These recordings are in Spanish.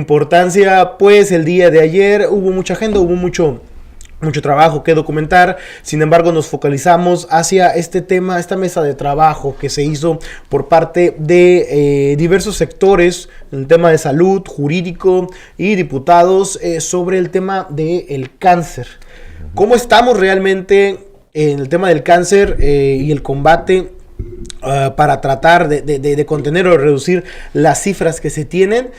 Importancia, pues el día de ayer hubo mucha agenda, hubo mucho trabajo que documentar. Sin embargo, nos focalizamos hacia este tema, esta mesa de trabajo que se hizo por parte de diversos sectores, el tema de salud, jurídico y diputados, sobre el tema del cáncer. ¿Cómo estamos realmente en el tema del cáncer y el combate para tratar de contener o reducir las cifras que se tienen?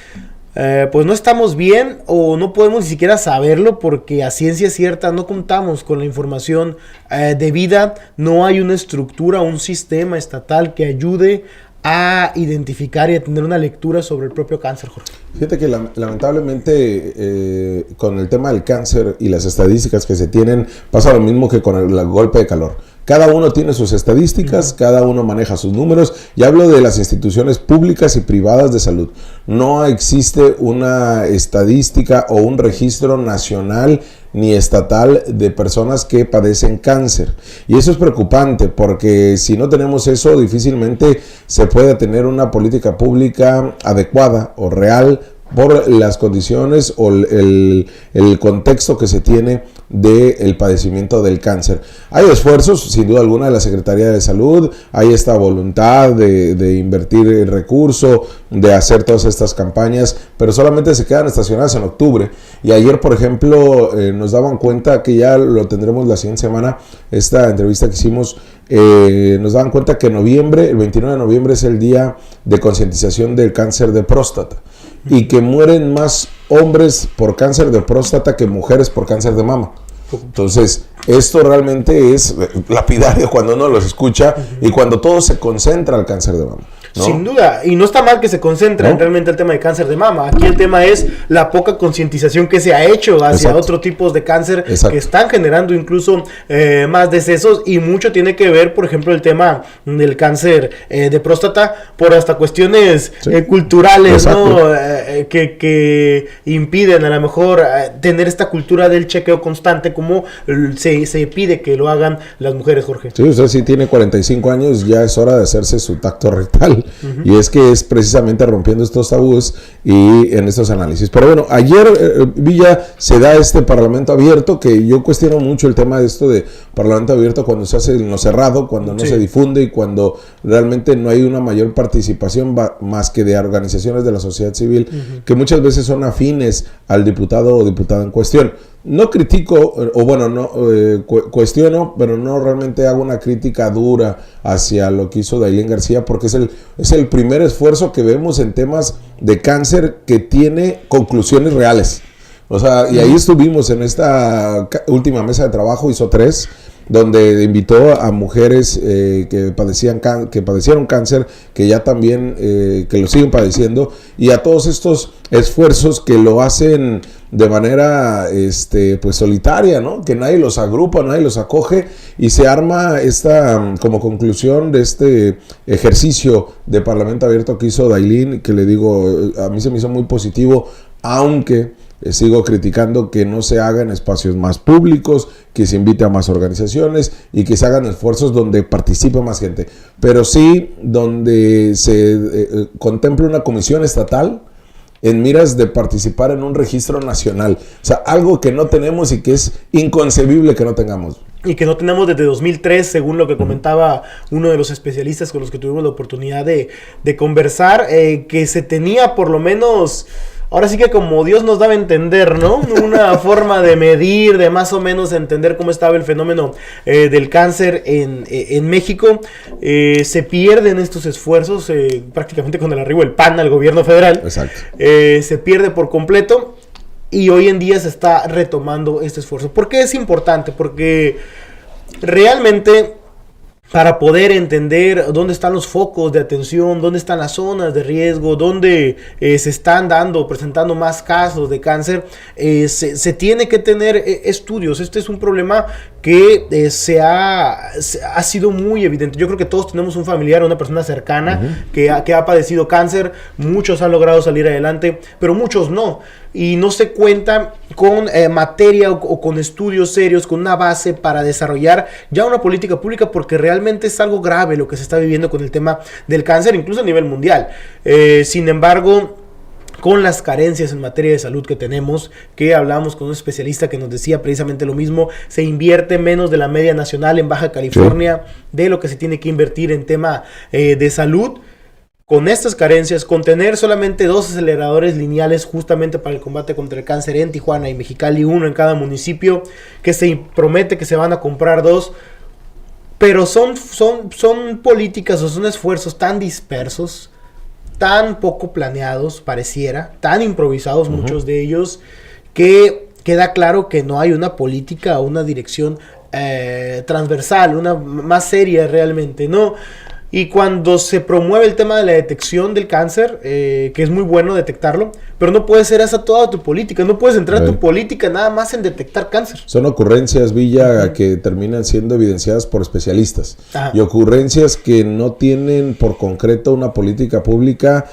Pues no estamos bien, o no podemos ni siquiera saberlo, porque a ciencia cierta no contamos con la información debida. No hay una estructura, un sistema estatal que ayude a identificar y a tener una lectura sobre el propio cáncer, Jorge. Fíjate que lamentablemente con el tema del cáncer y las estadísticas que se tienen, pasa lo mismo que con el golpe de calor. Cada uno tiene sus estadísticas, cada uno maneja sus números, y hablo de las instituciones públicas y privadas de salud. No existe una estadística o un registro nacional ni estatal de personas que padecen cáncer. Y eso es preocupante, porque si no tenemos eso, difícilmente se puede tener una política pública adecuada o real por las condiciones o el contexto que se tiene del padecimiento del cáncer. Hay esfuerzos, sin duda alguna, de la Secretaría de Salud, hay esta voluntad de invertir el recurso, de hacer todas estas campañas, pero solamente se quedan estacionadas en octubre. Y ayer, por ejemplo, nos daban cuenta, que ya lo tendremos la siguiente semana, esta entrevista que hicimos, nos daban cuenta que noviembre, el 29 de noviembre es el día de concientización del cáncer de próstata, y que mueren más hombres por cáncer de próstata que mujeres por cáncer de mama. Entonces, esto realmente es lapidario cuando uno los escucha y cuando todo se concentra al cáncer de mama, ¿no? Sin duda, y no está mal que se concentre en realmente el tema de cáncer de mama. Aquí el tema es la poca concientización que se ha hecho hacia otros tipos de cáncer que están generando incluso más decesos, y mucho tiene que ver, por ejemplo, el tema del cáncer de próstata por hasta cuestiones culturales, ¿no? Que impiden a lo mejor tener esta cultura del chequeo constante como se pide que lo hagan las mujeres, Jorge. Sí, usted sí tiene 45 años, ya es hora de hacerse su tacto rectal. Y es que es precisamente rompiendo estos tabúes y en estos análisis. Pero bueno, ayer Villa se da este Parlamento abierto, que yo cuestiono mucho el tema de esto de Parlamento abierto cuando se hace en lo cerrado, cuando no se difunde y cuando realmente no hay una mayor participación más que de organizaciones de la sociedad civil que muchas veces son afines al diputado o diputada en cuestión. No critico, o bueno, no cuestiono, pero no realmente hago una crítica dura hacia lo que hizo Dailén García, porque es el primer esfuerzo que vemos en temas de cáncer que tiene conclusiones reales. O sea, y ahí estuvimos en esta última mesa de trabajo, hizo 3, donde invitó a mujeres que padecieron cáncer, que ya también que lo siguen padeciendo, y a todos estos esfuerzos que lo hacen de manera pues solitaria, ¿no? Que nadie los agrupa, nadie los acoge, y se arma esta como conclusión de este ejercicio de Parlamento abierto que hizo Dailén, que le digo, a mí se me hizo muy positivo, aunque sigo criticando que no se hagan espacios más públicos, que se invite a más organizaciones y que se hagan esfuerzos donde participe más gente, pero sí donde se contemple una comisión estatal en miras de participar en un registro nacional. O sea, algo que no tenemos y que es inconcebible que no tengamos. Y que no tenemos desde 2003, según lo que comentaba uno de los especialistas con los que tuvimos la oportunidad de conversar, que se tenía por lo menos... Ahora sí que como Dios nos daba a entender, ¿no? Una forma de medir, de más o menos entender cómo estaba el fenómeno del cáncer en México. Se pierden estos esfuerzos prácticamente con el arribo del PAN al gobierno federal. Exacto. Se pierde por completo, y hoy en día se está retomando este esfuerzo. ¿Por qué es importante? Porque realmente, para poder entender dónde están los focos de atención, dónde están las zonas de riesgo, dónde se están presentando más casos de cáncer, se tiene que tener estudios. Este es un problema que ha sido muy evidente. Yo creo que todos tenemos un familiar, una persona cercana que ha padecido cáncer. Muchos han logrado salir adelante, pero muchos no. Y no se cuenta con materia o con estudios serios, con una base para desarrollar ya una política pública, porque realmente es algo grave lo que se está viviendo con el tema del cáncer, incluso a nivel mundial. Sin embargo, con las carencias en materia de salud que tenemos, que hablábamos con un especialista que nos decía precisamente lo mismo, se invierte menos de la media nacional en Baja California, de lo que se tiene que invertir en tema de salud. Con estas carencias, con tener solamente 2 aceleradores lineales justamente para el combate contra el cáncer en Tijuana y Mexicali, 1 en cada municipio, que se promete que se van a comprar 2, pero son políticas o son esfuerzos tan dispersos, tan poco planeados, pareciera, tan improvisados muchos de ellos, que queda claro que no hay una política o una dirección transversal, una más seria realmente, ¿no? Y cuando se promueve el tema de la detección del cáncer, que es muy bueno detectarlo, pero no puede ser esa toda tu política, no puedes entrar a tu política nada más en detectar cáncer. Son ocurrencias, Villa, que terminan siendo evidenciadas por especialistas. Ajá. Y ocurrencias que no tienen por concreto una política pública,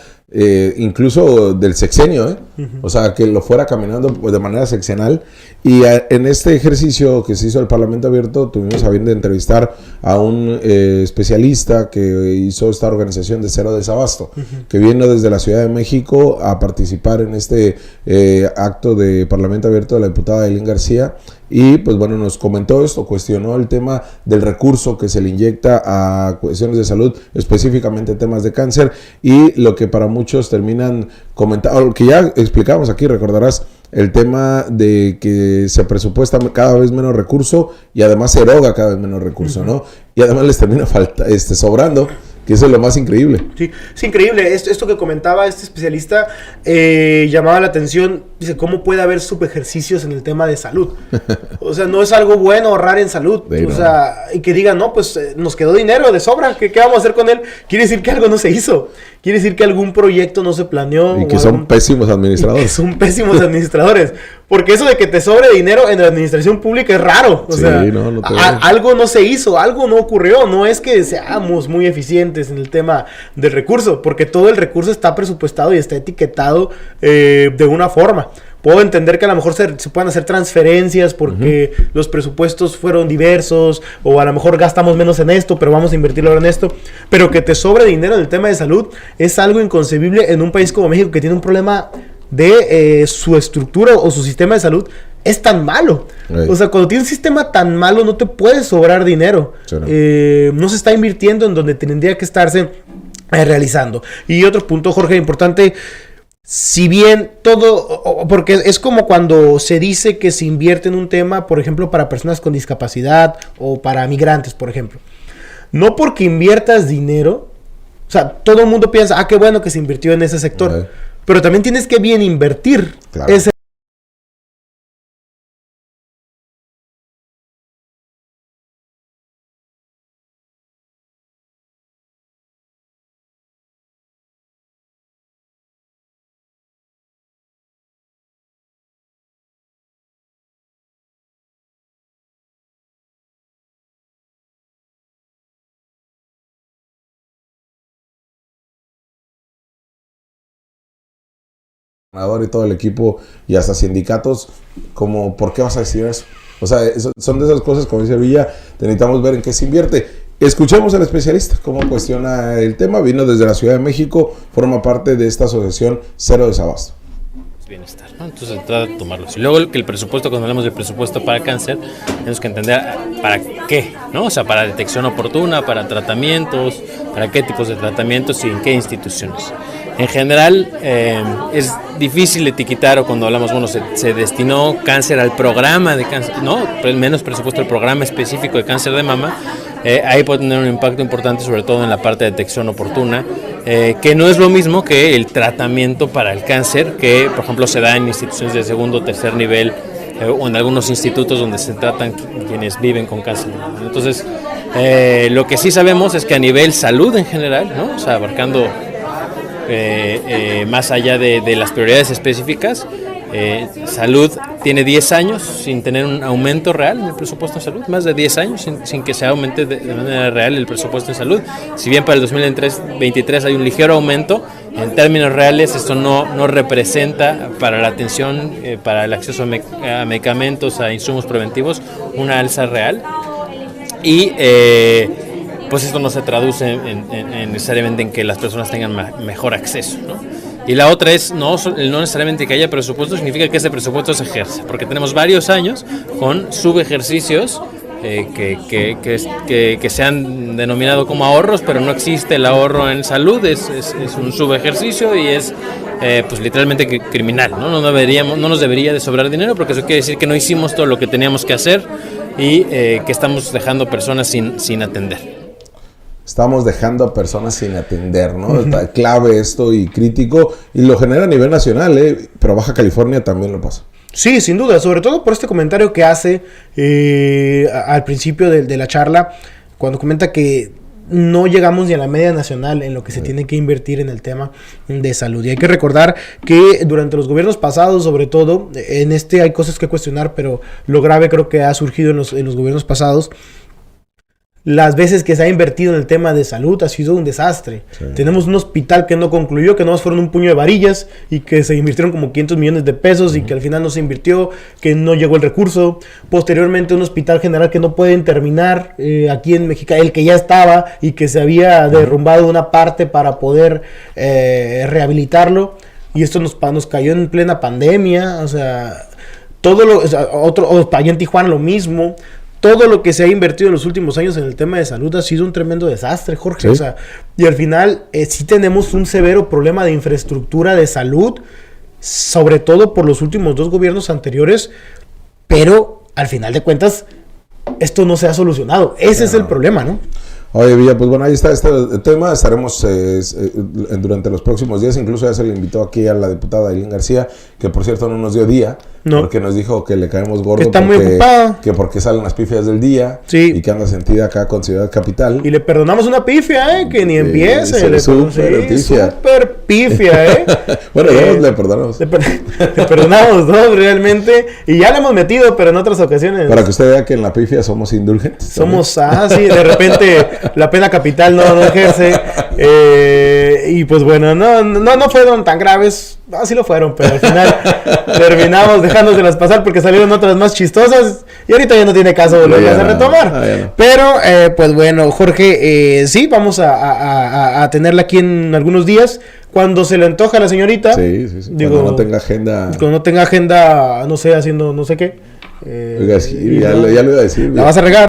incluso del sexenio, o sea, que lo fuera caminando de manera sexenal. Y en este ejercicio que se hizo el Parlamento Abierto, tuvimos a bien de entrevistar a un especialista que hizo esta organización de Cero Desabasto, que vino desde la Ciudad de México a participar en este acto de Parlamento Abierto de la diputada Ailín García. Y pues bueno, nos comentó esto, cuestionó el tema del recurso que se le inyecta a cuestiones de salud, específicamente temas de cáncer, y lo que para muchos terminan comentando, lo que ya explicamos aquí, recordarás, el tema de que se presupuesta cada vez menos recurso y además se eroga cada vez menos recurso, ¿no? Y además les termina sobrando, que eso es lo más increíble. Sí, es increíble. Esto que comentaba este especialista llamaba la atención. Dice, ¿cómo puede haber subejercicios en el tema de salud? O sea, no es algo bueno ahorrar en salud. O sea, y que digan, no, pues nos quedó dinero de sobra. ¿Qué vamos a hacer con él? Quiere decir que algo no se hizo. Quiere decir que algún proyecto no se planeó. Y que son pésimos administradores. Que son pésimos administradores. Porque eso de que te sobre dinero en la administración pública es raro. O sea, algo no se hizo, algo no ocurrió. No es que seamos muy eficientes en el tema del recurso, porque todo el recurso está presupuestado y está etiquetado de una forma. Puedo entender que a lo mejor se puedan hacer transferencias porque los presupuestos fueron diversos, o a lo mejor gastamos menos en esto, pero vamos a invertirlo ahora en esto. Pero que te sobre dinero en el tema de salud es algo inconcebible en un país como México, que tiene un problema de su estructura o su sistema de salud es tan malo. O sea, cuando tienes un sistema tan malo no te puede sobrar dinero. No se está invirtiendo en donde tendría que estarse realizando. Y otro punto, Jorge, importante. Si bien todo, porque es como cuando se dice que se invierte en un tema, por ejemplo, para personas con discapacidad o para migrantes, por ejemplo. No porque inviertas dinero, o sea, todo el mundo piensa, qué bueno que se invirtió en ese sector. Pero también tienes que bien invertir ese. Y todo el equipo y hasta sindicatos, como ¿por qué vas a decir eso? O sea, son de esas cosas, como dice Villa, necesitamos ver en qué se invierte. Escuchemos al especialista, cómo cuestiona el tema. Vino desde la Ciudad de México, forma parte de esta asociación Cero Desabasto. Bienestar, ¿no? Entonces se trata de tomarlos. Y luego que el presupuesto, cuando hablamos del presupuesto para cáncer, tenemos que entender para qué, ¿no? O sea, para detección oportuna, para tratamientos, para qué tipos de tratamientos y en qué instituciones. En general, es difícil etiquetar, o cuando hablamos, bueno, se destinó cáncer al programa de cáncer, ¿no? Menos presupuesto al programa específico de cáncer de mama. Ahí puede tener un impacto importante, sobre todo en la parte de detección oportuna, que no es lo mismo que el tratamiento para el cáncer, que por ejemplo se da en instituciones de segundo o tercer nivel, o en algunos institutos donde se tratan quienes viven con cáncer. Entonces, lo que sí sabemos es que a nivel salud en general, ¿no? O sea, abarcando más allá de las prioridades específicas, salud tiene 10 años sin tener un aumento real en el presupuesto en salud, más de 10 años sin que se aumente de manera real el presupuesto en salud. Si bien para el 2023 hay un ligero aumento, en términos reales esto no representa para la atención, para el acceso a medicamentos, a insumos preventivos, una alza real. Y pues esto no se traduce en necesariamente en que las personas tengan mejor acceso, ¿no? Y la otra es, no necesariamente que haya presupuesto significa que ese presupuesto se ejerza, porque tenemos varios años con subejercicios que se han denominado como ahorros, pero no existe el ahorro en salud, es un subejercicio y es pues literalmente criminal, ¿no? No nos debería de sobrar dinero, porque eso quiere decir que no hicimos todo lo que teníamos que hacer y que estamos dejando personas sin atender. Estamos dejando a personas sin atender, ¿no? Está clave esto y crítico, y lo genera a nivel nacional, pero Baja California también lo pasa. Sí, sin duda, sobre todo por este comentario que hace al principio de la charla, cuando comenta que no llegamos ni a la media nacional en lo que se tiene que invertir en el tema de salud. Y hay que recordar que durante los gobiernos pasados, sobre todo, en hay cosas que cuestionar, pero lo grave creo que ha surgido en los gobiernos pasados. Las veces que se ha invertido en el tema de salud ha sido un desastre. Sí. Tenemos un hospital que no concluyó, que nomás fueron un puño de varillas y que se invirtieron como 500 millones de pesos y que al final no se invirtió, que no llegó el recurso. Posteriormente un hospital general que no pueden terminar aquí en México, el que ya estaba y que se había derrumbado una parte para poder rehabilitarlo. Y esto nos cayó en plena pandemia. O sea, allá en Tijuana lo mismo. Todo lo que se ha invertido en los últimos años en el tema de salud ha sido un tremendo desastre, Jorge. Sí. O sea, y al final sí tenemos un severo problema de infraestructura de salud, sobre todo por los últimos 2 gobiernos anteriores, pero al final de cuentas esto no se ha solucionado. Ese es el problema, ¿no? Oye, Villa, pues bueno, ahí está este tema. Estaremos durante los próximos días. Incluso ya se le invitó aquí a la diputada Ailín García, que por cierto no nos dio día, porque nos dijo que le caemos gordo, que está muy ocupada, que porque salen las pifias del día, sí, y que anda sentida acá con Ciudad Capital. Y le perdonamos una pifia, que ni empiece. Súper pifia, Bueno, le perdonamos. Le perdonamos 2 realmente, y ya le hemos metido, pero en otras ocasiones. Para que usted vea que en la pifia somos indulgentes. Somos, sí, de repente la pena capital no ejerce. Y pues bueno, no fueron tan graves. Sí lo fueron, pero al final terminamos dejándoselas pasar porque salieron otras más chistosas y ahorita ya no tiene caso volverlas a retomar. No. Pero, pues bueno, Jorge, sí, vamos a tenerla aquí en algunos días. Cuando se le antoja a la señorita. Sí. Digo, cuando no tenga agenda. Cuando no tenga agenda, no sé, haciendo no sé qué. Oiga, sí, ya lo iba a decir. La vas a regar.